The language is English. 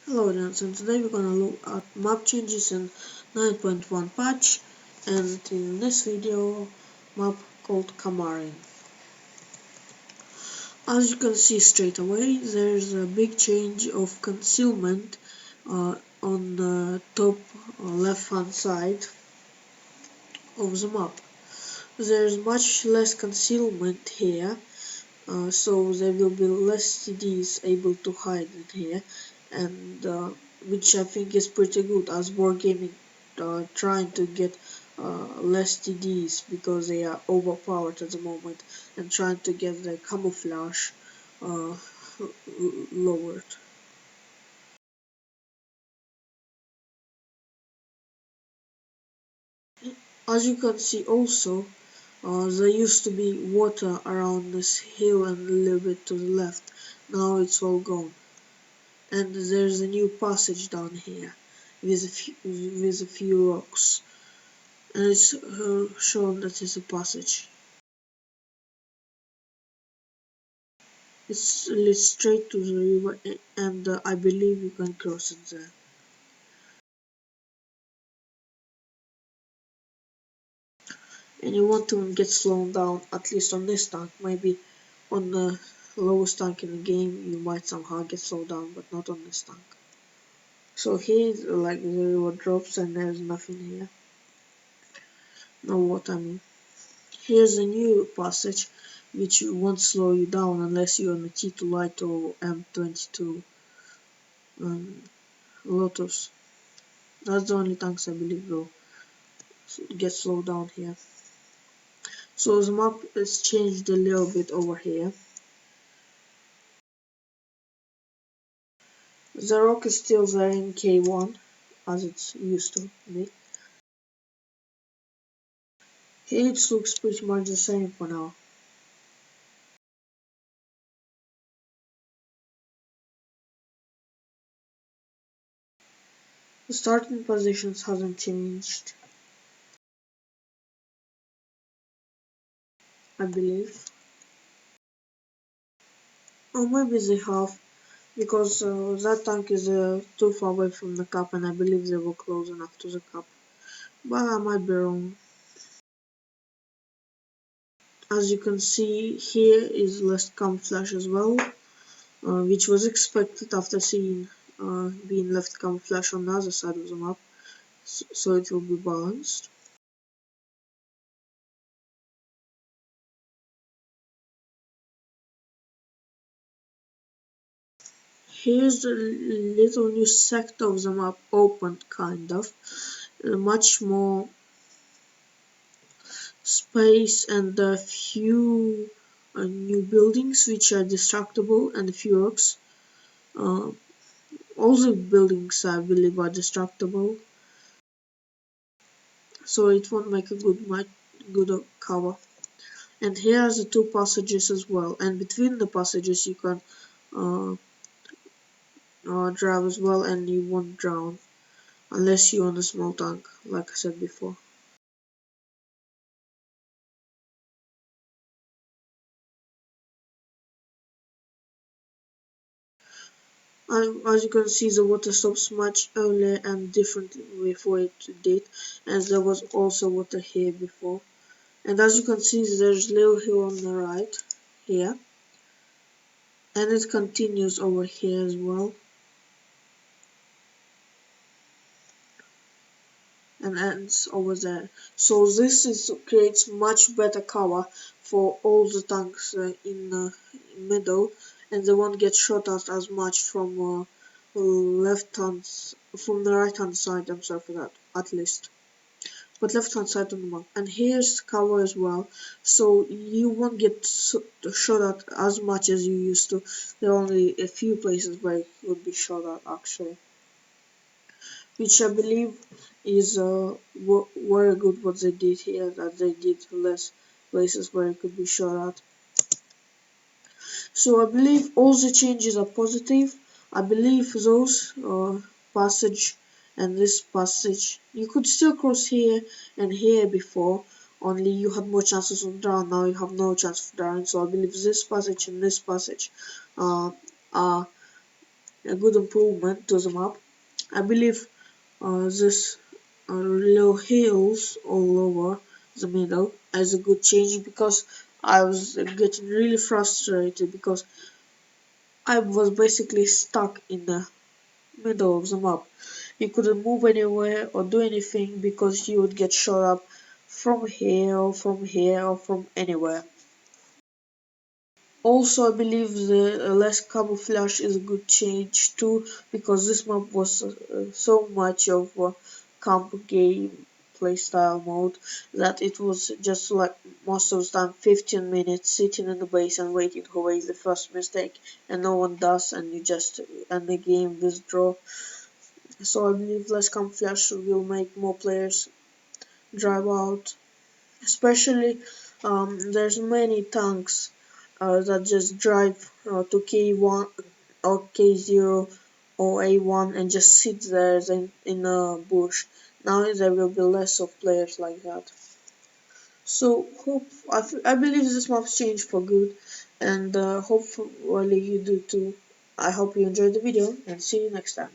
Hello friends, and today we're gonna look at map changes in 9.1 patch, and in this video, map called Kamarin. As you can see straight away, there's a big change of concealment on the top left hand side of the map. There's much less concealment here, so there will be less TDs able to hide in here, and which I think is pretty good as wargaming trying to get less TDs because they are overpowered at the moment and trying to get the camouflage uh, lowered. As you can see also, there used to be water around this hill and a little bit to the left. Now it's all gone. And there's a new passage down here with a few rocks, and it's shown that it's a passage. It leads straight to the river, and I believe you can cross it there. And you want to get slowed down, at least on this tank. Maybe on the lowest tank in the game you might somehow get slowed down, but not on this tank. So here, like, the river drops and there's nothing here. Know what I mean. Here's a new passage which won't slow you down unless you're on a T2 Light or M22 Lotus. That's the only tanks I believe will get slowed down here. So the map is changed a little bit over here. The rock is still there in K1 as it used to be. Here it looks pretty much the same for now. The starting positions hasn't changed, I believe. Or maybe they have, because that tank is too far away from the cup and I believe they were close enough to the cup. But I might be wrong. As you can see, here is less camouflage as well, which was expected after seeing being left camouflage on the other side of the map, so it will be balanced. Here's the little new sector of the map opened, kind of. Much more space and a few new buildings which are destructible and a few rocks. Uh, all the buildings I believe are destructible, so it won't make a good cover. And here are the two passages as well, and between the passages you can uh, drive as well, and you won't drown unless you're on a small tank, like I said before. As you can see, the water stops much earlier and differently before it did, and there was also water here before. And as you can see, there's little hill on the right here, and it continues over here as well, and ends over there. So this creates much better cover for all the tanks in the middle, and they won't get shot at as much from left hand, from the right hand side. I'm sorry for that, at least. But left hand side of the map. And here's cover as well, so you won't get shot at as much as you used to. There are only a few places where you would be shot at actually, which I believe is very good what they did here, that they did less places where it could be shot at. So I believe all the changes are positive. I believe those passage and this passage, you could still cross here and here before, only you had more chances of drawing. Now you have no chance of drawing. So I believe this passage and this passage uh, are a good improvement to the map. I believe this little hills all over the middle as a good change because I was getting really frustrated because I was basically stuck in the middle of the map. You couldn't move anywhere or do anything because you would get shot up from here or from here or from anywhere. Also, I believe the less camouflage is a good change too, because this map was so much of a camp game playstyle mode that it was just like most of the time 15 minutes sitting in the base and waiting who makes the first mistake, and no one does, and you just end the game withdraw. So I believe less camouflage will make more players drive out. Especially, there's many tanks that just drive to K1 or K0 or A1 and just sit there in a bush. Now there will be less of players like that. So I believe this map's changed for good, and hopefully you do too. I hope you enjoyed the video and see you next time.